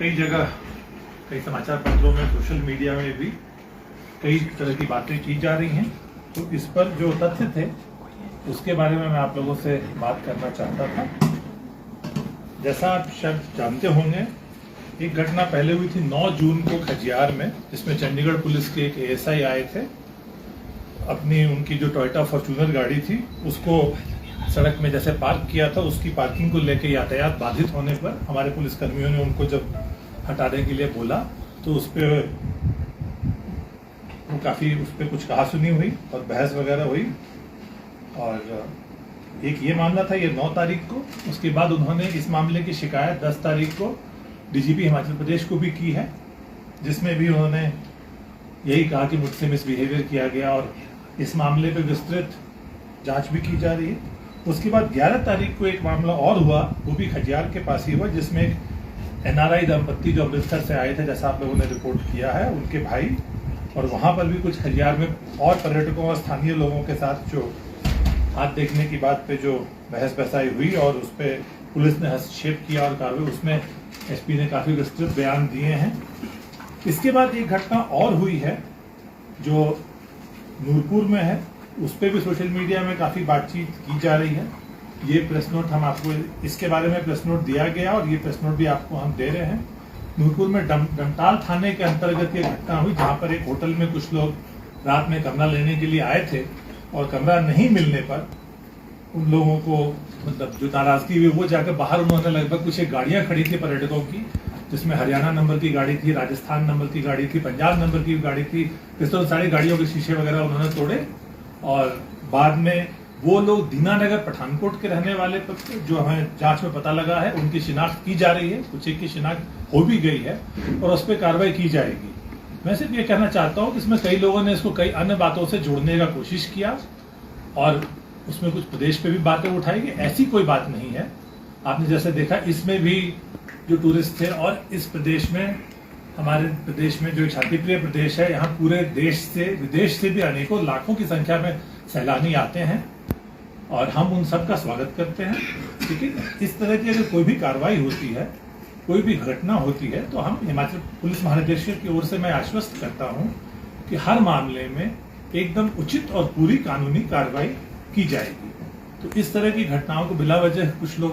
कई जगह, कई समाचार पत्रों में, सोशल मीडिया में भी कई तरह की बातें की जा रही हैं। तो इस पर जो तथ्य थे उसके बारे में मैं आप लोगों से बात करना चाहता था। जैसा आप शायद जानते होंगे, एक घटना पहले हुई थी 9 जून को खजियार में, जिसमें चंडीगढ़ पुलिस के एक एएसआई आए थे। अपनी उनकी जो टोयोटा फॉर्च्यूनर गाड़ी थी उसको सड़क में जैसे पार्क किया था, उसकी पार्किंग को लेकर यातायात बाधित होने पर हमारे पुलिस कर्मियों ने उनको जब हटाने के लिए बोला तो उस पर कुछ कहासुनी हुई और बहस वगैरह हुई। और एक ये मामला था, ये 9 तारीख को। उसके बाद उन्होंने इस मामले की शिकायत 10 तारीख को डीजीपी हिमाचल प्रदेश को भी की है, जिसमें भी उन्होंने यही कहा कि मुझसे मिसबिहेवियर किया गया और इस मामले पे विस्तृत जांच भी की जा रही है। उसके बाद 11 तारीख को एक मामला और हुआ, वो भी खजियार के पास ही हुआ, जिसमें एक एनआरआई दंपत्ति जो अमृतसर से आए थे, जैसा आप लोगों ने रिपोर्ट किया है, उनके भाई, और वहां पर भी कुछ खजियार में और पर्यटकों और स्थानीय लोगों के साथ जो हाथ देखने की बात पे जो बहस बहसाई हुई और उस पर पुलिस ने हस्तक्षेप किया और कार्रवाई, उसमें एसपी ने काफी विस्तृत बयान दिए हैं। इसके बाद एक घटना और हुई है जो नूरपुर में है, उस पर भी सोशल मीडिया में काफी बातचीत की जा रही है। ये प्रेस नोट हम आपको, इसके बारे में प्रेस नोट दिया गया और ये प्रेस नोट भी आपको हम दे रहे हैं। नूरपुर में डमटाल थाने के अंतर्गत ये घटना हुई, जहां पर एक होटल में कुछ लोग रात में कमरा लेने के लिए आए थे और कमरा नहीं मिलने पर उन लोगों को, मतलब जो नाराजगी हुई, वो जाकर बाहर उन्होंने लगभग कुछ एक गाड़ियां खड़ी थी पर्यटकों की, जिसमें हरियाणा नंबर की गाड़ी थी, राजस्थान नंबर की गाड़ी थी, पंजाब नंबर की गाड़ी थी। इस तरह सारी गाड़ियों के शीशे वगैरह उन्होंने तोड़े और बाद में वो लोग दीनानगर पठानकोट के रहने वाले, जो हमें जांच में पता लगा है, उनकी शिनाख्त की जा रही है, कुछ एक की शिनाख्त हो भी गई है और उस पर कार्रवाई की जाएगी। मैं सिर्फ ये कहना चाहता हूँ कि इसमें कई लोगों ने इसको कई अन्य बातों से जोड़ने का कोशिश किया और उसमें कुछ प्रदेश पे भी बातें उठाई गई। ऐसी कोई बात नहीं है। आपने जैसे देखा, इसमें भी जो टूरिस्ट थे, और इस प्रदेश में, हमारे प्रदेश में जो एक शांतिप्रिय प्रदेश है, यहाँ पूरे देश से, विदेश से भी अनेकों लाखों की संख्या में सैलानी आते हैं और हम उन सब का स्वागत करते हैं। लेकिन इस तरह की अगर कोई भी कार्रवाई होती है, कोई भी घटना होती है, तो हम हिमाचल पुलिस महानिदेशक की ओर से मैं आश्वस्त करता हूं कि हर मामले में एकदम उचित और पूरी कानूनी कार्रवाई की जाएगी। तो इस तरह की घटनाओं को बिला वजह कुछ लोग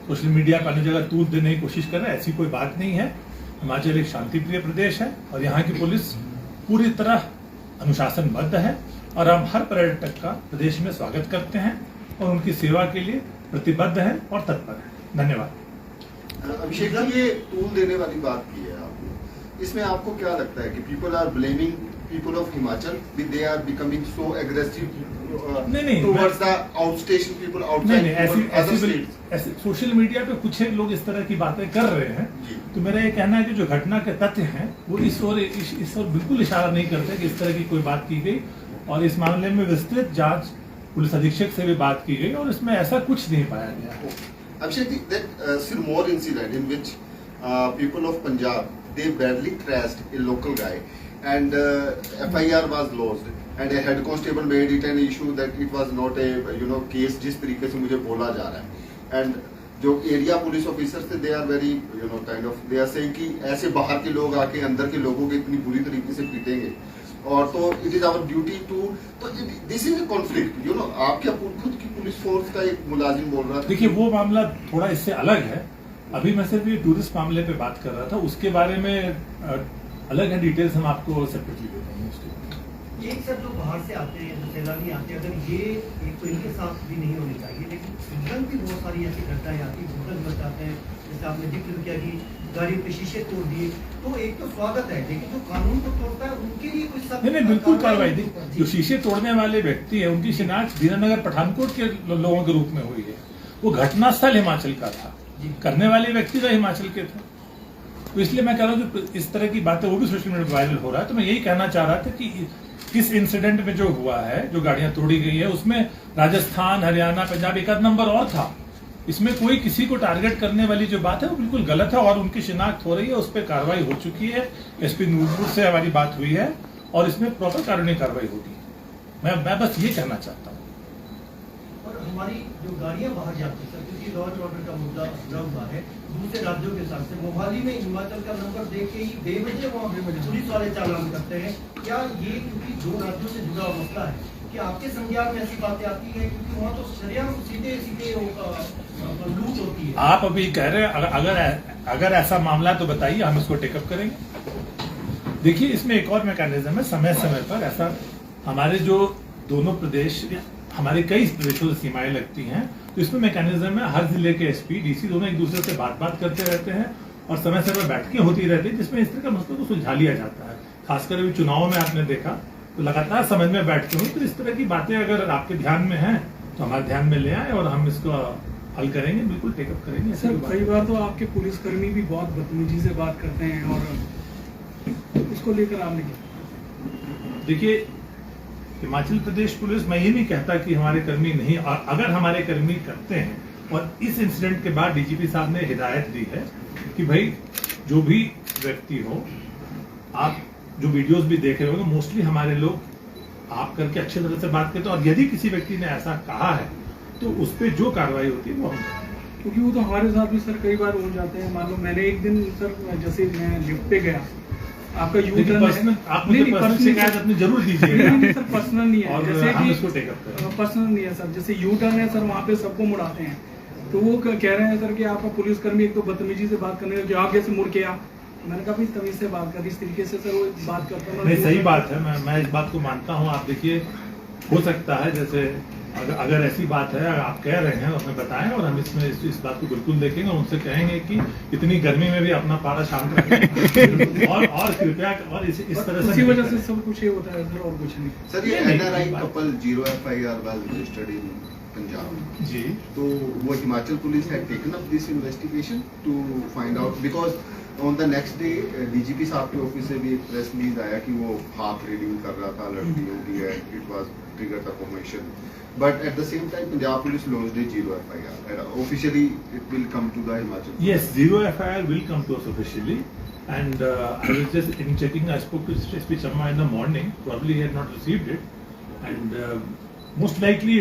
सोशल मीडिया पर अन्य जगह तूल देने की कोशिश कर रहे हैं, ऐसी कोई बात नहीं है। हिमाचल एक शांतिप्रिय प्रदेश है और यहाँ की पुलिस पूरी तरह अनुशासनबद्ध है और हम हर पर्यटक का प्रदेश में स्वागत करते हैं और उनकी सेवा के लिए प्रतिबद्ध हैं और तत्पर हैं। धन्यवाद। अभिषेक जी, ये टूल देने वाली बात की है आपने, इसमें आपको क्या लगता है कि people are blaming people of Himachal, they are becoming so aggressive towards the outstation people outside? ऐसे सोशल मीडिया पे कुछ लोग इस तरह की बातें कर रहे हैं, तो मेरा ये कहना है कि जो घटना के तथ्य हैं वो इस ओर बिल्कुल इशारा नहीं करते कि इस तरह की कोई बात की गई, और इस मामले में विस्तृत जांच पुलिस अधीक्षक से भी बात की गई और इसमें ऐसा कुछ नहीं पाया गया। Abhishek, that Sirmaur incident in which people of Punjab, they badly trashed a local guy and FIR was lodged and a head constable made it an issue that it was not a case जिस तरीके से मुझे बोला जा रहा है, and जो area police officer थे they are very kind of they are saying कि ऐसे बाहर के लोग आके अंदर के लोगों को इतनी बुरी तरीके से पीटेंगे, और तो it is our duty to, तो दिस इज ए कॉन्फ्लिक्ट, आपके खुद की पुलिस फोर्स का एक मुलाजिम बोल रहा था। देखिए, वो मामला थोड़ा इससे अलग है। अभी मैं सिर्फ ये टूरिस्ट मामले पे बात कर रहा था, उसके बारे में अलग है, डिटेल्स हम आपको सेपरेटली दे देंगे उसके। ये सब जो बाहर से आते हैं, जो सैलानी आते हैं, अगर ये एक तो इनके साथ भी नहीं होनी चाहिए, लेकिन इधर भी बहुत सारी ऐसी घटनाएं आती हैं, होटल बचाते हैं, जैसे आपने जिक्र किया कि गाड़ी पे शीशे तोड़ दिए, तो एक तो स्वागत है, लेकिन जो कानून को तोड़ता है उनके लिए कुछ सब नहीं, बिल्कुल कार्रवाई दी। जो शीशे तोड़ने वाले व्यक्ति है, उनकी शिनाख्त दीनानगर पठानकोट के लोगों के रूप में हुई है। वो घटनास्थल हिमाचल का था, करने वाले व्यक्ति तो हिमाचल के थे। तो इसलिए मैं कह रहा हूँ कि इस तरह की बातें, वो भी सोशल मीडिया पर वायरल हो रहा है। तो मैं यही कहना चाह रहा था कि इस इंसिडेंट में जो हुआ है, जो गाड़ियां तोड़ी गई है, उसमें राजस्थान, हरियाणा, पंजाब एक आध नंबर और था। इसमें कोई किसी को टारगेट करने वाली जो बात है वो बिल्कुल गलत है और उनकी शिनाख्त हो रही है, उस पर कार्रवाई हो चुकी है। एसपी नूरपुर से हमारी बात हुई है और इसमें प्रॉपर कानूनी कार्रवाई होगी। मैं बस ये कहना चाहता हूँ। हमारी जो गाड़ियां बाहर जाती है सर, क्योंकि लॉ एंड ऑर्डर का मुद्दा उभरा हुआ है दूसरे राज्यों के साथ से, मोहाली में हिमाचल का नंबर देख के ही बेवजह वहाँ पुलिस वाले चालान करते हैं। क्या ये क्योंकि दो राज्यों से जुड़ा हुआ मसला है, क्या आपके संज्ञान में ऐसी बातें आती है, क्योंकि वहाँ तो शरेआम सीधे सीधे लूट होती है। आप अभी कह रहे हैं अगर ऐसा मामला है तो बताइए, हम इसको टेकअप करेंगे। देखिए, इसमें एक और मैकेनिज्म है, समय समय पर ऐसा हमारे जो दोनों प्रदेश, हमारे कई प्रदेशों से सीमाएं लगती हैं, तो इसमें मैकेनिज्म है, हर जिले के एसपी डीसी दोनों एक दूसरे से बात करते रहते हैं और समय समय पर बैठकें होती रहती है जिसमें इस तरह का मसलों को सुलझा लिया जाता है। खासकर अभी चुनाव में आपने देखा तो लगातार समझ में बैठते हुए, तो इस तरह की बातें अगर आपके ध्यान में हैं तो हमारे ध्यान में ले आए और हम इसको हल करेंगे, बिल्कुल टेकअप करेंगे। सर, कई बार तो आपके पुलिसकर्मी भी बहुत बदतमीजी से बात करते हैं और उसको लेकर आपने क्या? देखिए, हिमाचल प्रदेश पुलिस, मैं ये नहीं कहता कि हमारे कर्मी नहीं, और अगर हमारे कर्मी करते हैं, और इस इंसिडेंट के बाद डीजीपी साहब ने हिदायत दी है कि भाई जो भी व्यक्ति हो, आप जो वीडियोस भी देख रहे होंगे, मोस्टली हमारे लोग आप करके अच्छे तरह से बात करते हैं, और यदि किसी व्यक्ति ने ऐसा कहा है तो उस पर जो कार्रवाई होती है वो हम करेंगे। क्योंकि वो तो हमारे साथ भी सर कई बार हो जाते हैं। मान लो मैंने एक दिन सर, जैसे मैं लिफ्ट पे गया, आपका यू टर्न है, आप मुझे पर्सनल शिकायत अपनी जरूर दीजिएगा। नहीं सर, पर्सनल नहीं है, और जैसे हम कि इसको टेकअप करेंगे। पर्सनल नहीं है सर, जैसे यू टर्न है सर, वहाँ पे सबको मुड़ाते हैं, तो वो कह रहे हैं सर कि आपका पुलिसकर्मी एक तो बदतमीजी से बात करने लगे, आगे से मुड़ के आ। मैंने कहा भाई तमीज से बात कर, इस तरीके से सर वो बात करता है। नहीं, सही बात है, मैं इस बात को मानता हूँ। आप देखिए, हो सकता है जैसे अगर ऐसी बात है, अगर आप कह रहे हैं तो हमें बताएं और हम इसमें इस बात को बिल्कुल देखेंगे और उनसे कहेंगे कि इतनी गर्मी में भी अपना पारा शांत रखें और कृपया और इस तरह से इसी वजह से सब कुछ ये होता है सर, और कुछ नहीं। सर, ये नहीं, NRI नहीं, couple 0 FIR was registered in Punjab. जी। तो वो Himachal police had taken up this investigation to find out, because on the next day DGP साहब के ऑफिस से भी एक प्रेस रिलीज आया कि वो हाथ रीडिंग कर रहा था लड़कियों की, it was triggered the commotion. But at the same time, Punjab police launched a 0 FIR. And officially, it will come to the Himachal. Yes, 0 FIR will come to us officially. And I was just in checking, I spoke to SP Sharma in the morning. Probably he had not received it. And most likely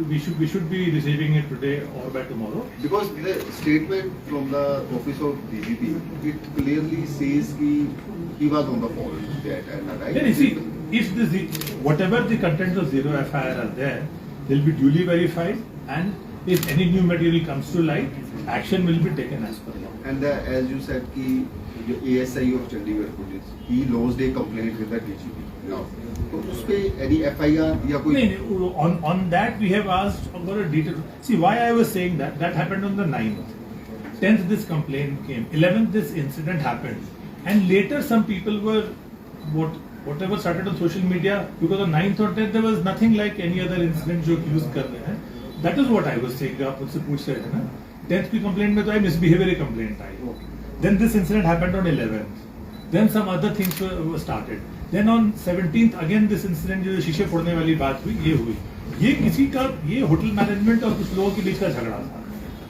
we should be receiving it today or by tomorrow. Because the statement from the office of DGP, it clearly says he was on the phone that NRI. Then you see, if whatever the contents of 0 FIR are there, they'll be duly verified, and if any new material comes to light, action will be taken as per law. And as you said, the ASI of Chandigarh police, he lodged a complaint with the DGP. Now, तो उस पे any FIR या कोई? No, on that we have asked for a detail. See, why I was saying that happened on the 9th. 10th this complaint came. 11th this incident happened, and later some people were whatever started on social media, because on 9th or 10th there was nothing like any other incident जो use कर रहे हैं. That is what I was saying. आप मुझसे पूछ रहे थे ना, 10th की complaint में तो आई misbehavior complaint I. Then this incident happened on 11th. Then some other things were started. Then on 17th again this incident, जो शीशे फोड़ने वाली बात हुई, ये हुई. ये किसी का, ये होटल मैनेजमेंट और कुछ लोगों के बीच का झगड़ा था.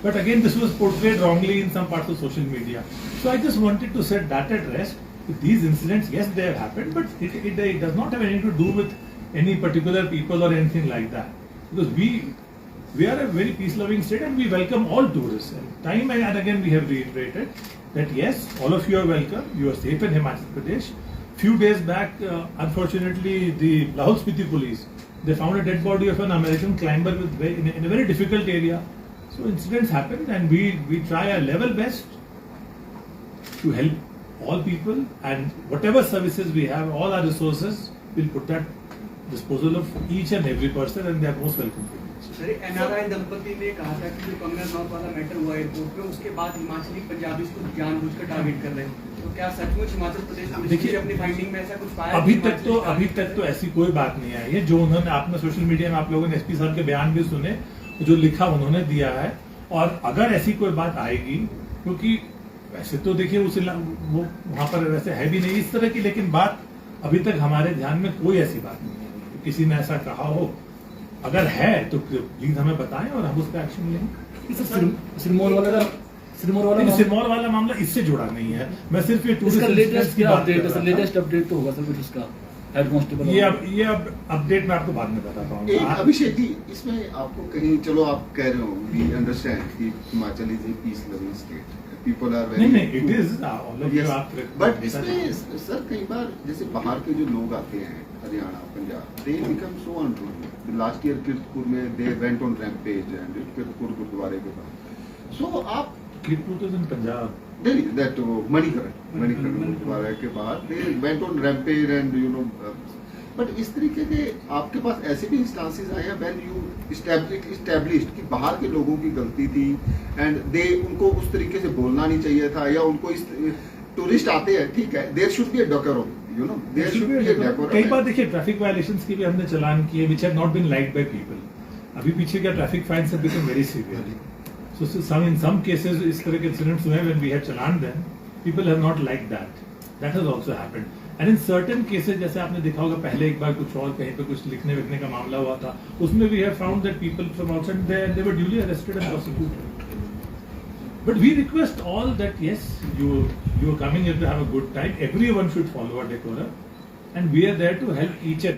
But again this was portrayed wrongly in some parts of social media. So I just wanted to set that at rest. These incidents, yes, they have happened, but it does not have anything to do with any particular people or anything like that. Because we are a very peace-loving state and we welcome all tourists. And time and again we have reiterated that yes, all of you are welcome. You are safe in Himachal Pradesh. Few days back, unfortunately, the Lahore Spiti police, they found a dead body of an American climber in a very difficult area. So incidents happen, and we try our level best to help all people, and whatever services we have, all our resources, we'll put at disposal of each and every person, and they are most welcome to it. Sir, NRI दंपति ने कहा था कि जो Kangana not वाला matter हुआ airport पे, उसके बाद हिमाचली पंजाबी को जानबूझकर टारगेट कर रहे हैं, तो क्या सचमुच हिमाचल प्रदेश पुलिस ने अपनी फाइंडिंग में ऐसा कुछ पाया? अभी तक तो ऐसी कोई बात नहीं आई है। जो उन्होंने, आपने सोशल मीडिया में आप लोगों ने एसपी साहब के बयान भी सुने, जो लिखा उन्होंने दिया है, और अगर ऐसी कोई बात आएगी, क्योंकि वैसे तो देखिए वो वहां पर वैसे है भी नहीं इस तरह की, लेकिन बात अभी तक हमारे ध्यान में कोई ऐसी बात नहीं है किसी ने ऐसा कहा हो। अगर है तो प्लीज हमें बताएं और हम उस पर एक्शन लेंगे। सिरमौर वाला मामला इससे जुड़ा नहीं है। मैं सिर्फ ये लेटेस्ट अपडेट तो होगा सर कुछ उसका? हेड कांस्टेबल ये अब अपडेट मैं आपको बाद में बता एक पाऊंगा। अभिषेक जी, इसमें आपको कहीं, चलो आप कह रहे हो, वी अंडरस्टैंड कि Himachal is a peace loving state, people are very, नहीं, it is, all of you आप बट इसमें सर कई बार जैसे बाहर के जो लोग आते हैं, Haryana, Punjab, they become so untrue. Last year Kiratpur में they went on rampage and Kiratpur गुरुद्वारे के बाद, सो आप कीरतपुर इज इन पंजाब। नहीं, दैट मणिकरण गुरुद्वारे के बाद दे went on rampage and you know, but इस तरीके के आपके पास ऐसे भी इंस्टांसेस आए हैं व्हेन यू इस्टेब्लिश्ड कि बाहर के लोगों की गलती थी एंड दे, उनको उस तरीके से बोलना नहीं चाहिए था, या उनको इस टूरिस्ट आते हैं, ठीक है, there should be a decorum, you know, there should be a decorum. कई बार देखिए ट्रैफिक वायलेशंस की भी हमने चालान किए which have not been liked by people. अभी पीछे क्या traffic fines have become very severe, so some in some cases इस तरह के इंसिडेंट्स हुए when we had challan them, people have not like that has also happened. And in certain cases, जैसे आपने देखा होगा पहले एक बार कुछ और कहीं पे कुछ लिखने विखने का मामला हुआ था, उसमें we have found that people from outside they were duly arrested and prosecuted. But we request all that yes, you are coming here to have a good time. Everyone should follow our decorum, and we are there to help each and